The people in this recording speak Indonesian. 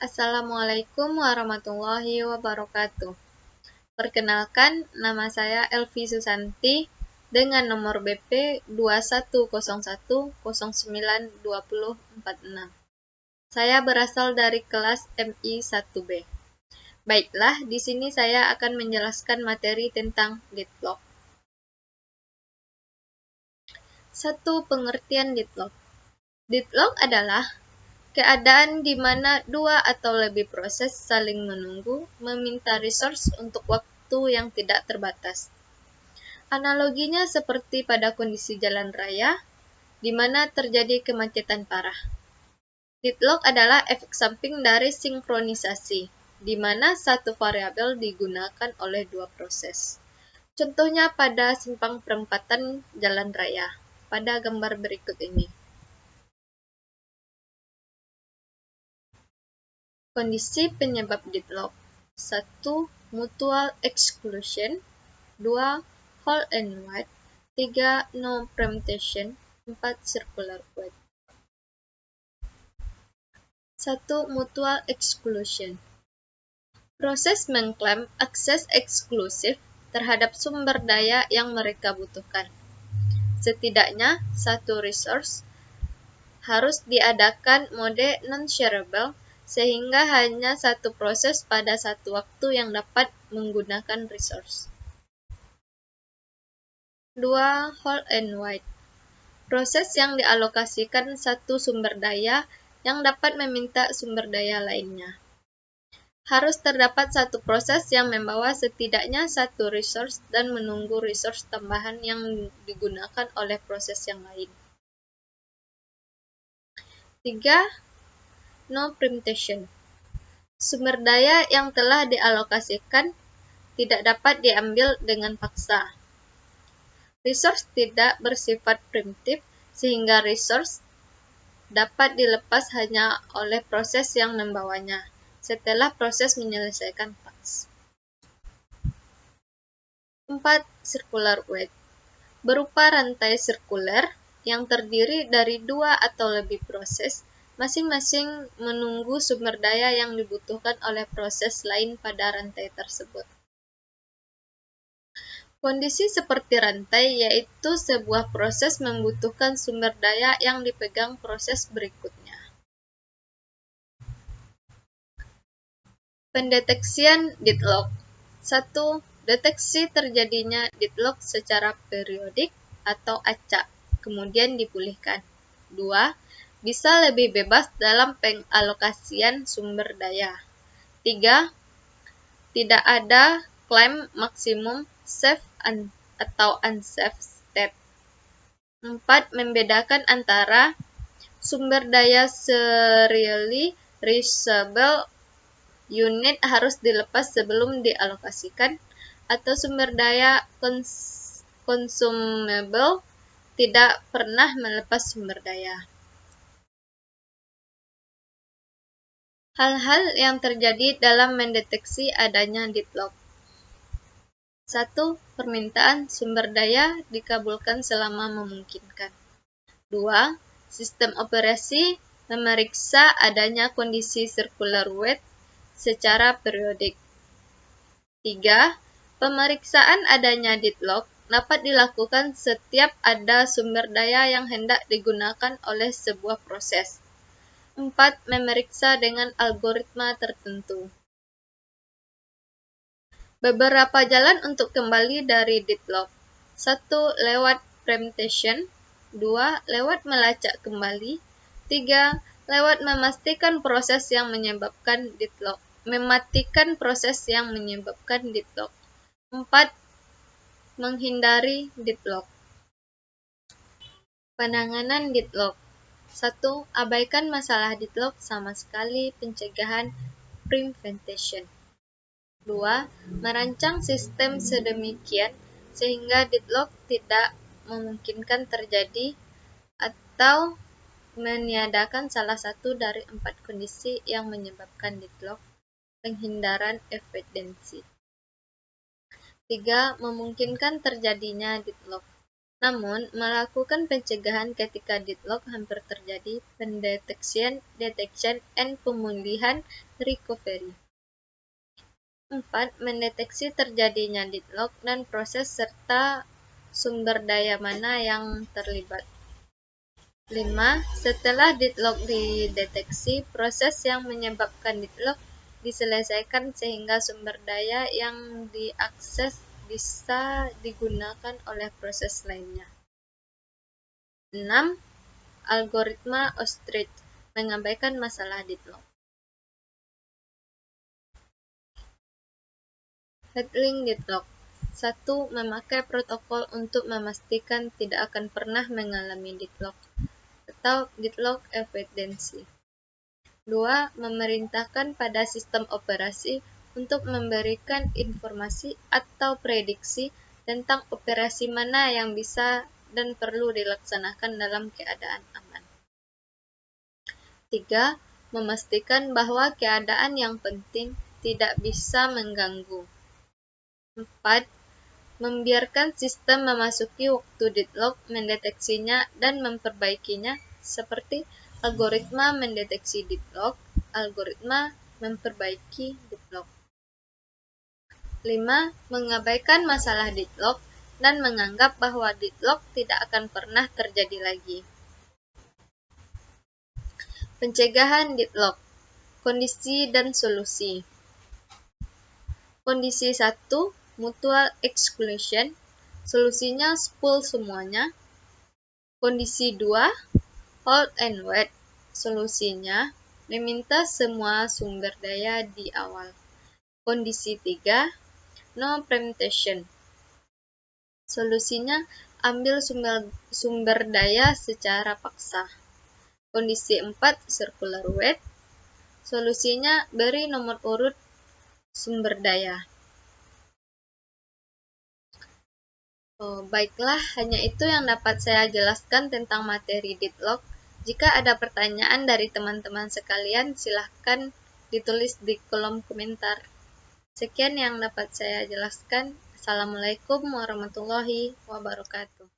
Assalamualaikum warahmatullahi wabarakatuh. Perkenalkan, nama saya Elvi Susanti dengan nomor BP 2101092046. Saya berasal dari kelas MI 1B. Baiklah, di sini saya akan menjelaskan materi tentang deadlock. 1. Pengertian deadlock. Deadlock adalah keadaan di mana dua atau lebih proses saling menunggu, meminta resource untuk waktu yang tidak terbatas. Analoginya seperti pada kondisi jalan raya, di mana terjadi kemacetan parah. Deadlock adalah efek samping dari sinkronisasi, di mana satu variabel digunakan oleh dua proses. Contohnya pada simpang perempatan jalan raya, pada gambar berikut ini. Kondisi penyebab deadlock. 1. Mutual exclusion. 2. Whole and wide. 3. No preemption. 4. Circular wide. 1. Mutual exclusion. Proses mengklaim akses eksklusif terhadap sumber daya yang mereka butuhkan. Setidaknya satu resource harus diadakan mode non-shareable sehingga hanya satu proses pada satu waktu yang dapat menggunakan resource. 2. Whole and wide. Proses yang dialokasikan satu sumber daya yang dapat meminta sumber daya lainnya. Harus terdapat satu proses yang membawa setidaknya satu resource dan menunggu resource tambahan yang digunakan oleh proses yang lain. 3. No preemption. Sumber daya yang telah dialokasikan tidak dapat diambil dengan paksa. Resource tidak bersifat preemptif sehingga resource dapat dilepas hanya oleh proses yang membawanya setelah proses menyelesaikan task. 4. Circular wide. Berupa rantai sirkuler yang terdiri dari dua atau lebih proses, masing-masing menunggu sumber daya yang dibutuhkan oleh proses lain pada rantai tersebut. Kondisi seperti rantai yaitu sebuah proses membutuhkan sumber daya yang dipegang proses berikutnya. Pendeteksian deadlock. 1. Deteksi terjadinya deadlock secara periodik atau acak, kemudian dipulihkan. 2. Bisa lebih bebas dalam pengalokasian sumber daya. 3. Tidak ada klaim maksimum safe atau unsafe state. 4. Membedakan antara sumber daya serially reusable unit harus dilepas sebelum dialokasikan atau sumber daya consumable tidak pernah melepas sumber daya. Hal-hal yang terjadi dalam mendeteksi adanya deadlock. 1. Permintaan sumber daya dikabulkan selama memungkinkan. 2. Sistem operasi memeriksa adanya kondisi circular wide secara periodik. 3. Pemeriksaan adanya deadlock dapat dilakukan setiap ada sumber daya yang hendak digunakan oleh sebuah proses. 4. Memeriksa dengan algoritma tertentu. Beberapa jalan untuk kembali dari deadlock. 1. Lewat preemption. 2. Lewat melacak kembali. 3. Lewat mematikan proses yang menyebabkan deadlock. 4. Menghindari deadlock. Penanganan deadlock. 1. Abaikan masalah deadlock sama sekali, pencegahan prevention. 2. Merancang sistem sedemikian sehingga deadlock tidak memungkinkan terjadi atau meniadakan salah satu dari 4 kondisi yang menyebabkan deadlock. Penghindaran evidensi. 3. Memungkinkan terjadinya deadlock. Namun, melakukan pencegahan ketika deadlock hampir terjadi pendetection, detection, and pemulihan recovery. 4. Mendeteksi terjadinya deadlock dan proses serta sumber daya mana yang terlibat. 5. Setelah deadlock dideteksi, proses yang menyebabkan deadlock diselesaikan sehingga sumber daya yang diakses bisa digunakan oleh proses lainnya. 6. Algoritma ostrich mengabaikan masalah deadlock. Handling deadlock. 1. Memakai protokol untuk memastikan tidak akan pernah mengalami deadlock atau deadlock avoidance. 2. Memerintahkan pada sistem operasi untuk memberikan informasi atau prediksi tentang operasi mana yang bisa dan perlu dilaksanakan dalam keadaan aman. 3. Memastikan bahwa keadaan yang penting tidak bisa mengganggu. 4. Membiarkan sistem memasuki waktu deadlock, mendeteksinya dan memperbaikinya seperti algoritma mendeteksi deadlock, algoritma memperbaiki deadlock. 5. Mengabaikan masalah deadlock dan menganggap bahwa deadlock tidak akan pernah terjadi lagi. Pencegahan deadlock. Kondisi dan solusi. Kondisi 1. Mutual exclusion. Solusinya spool semuanya. Kondisi 2. Hold and wait. Solusinya meminta semua sumber daya di awal. Kondisi 3. No preemption. Solusinya ambil sumber daya secara paksa. Kondisi 4. Circular wait. Solusinya beri nomor urut sumber daya. Baiklah, hanya itu yang dapat saya jelaskan tentang materi deadlock. Jika ada pertanyaan dari teman-teman sekalian, silahkan ditulis di kolom komentar. Sekian yang dapat saya jelaskan. Assalamualaikum warahmatullahi wabarakatuh.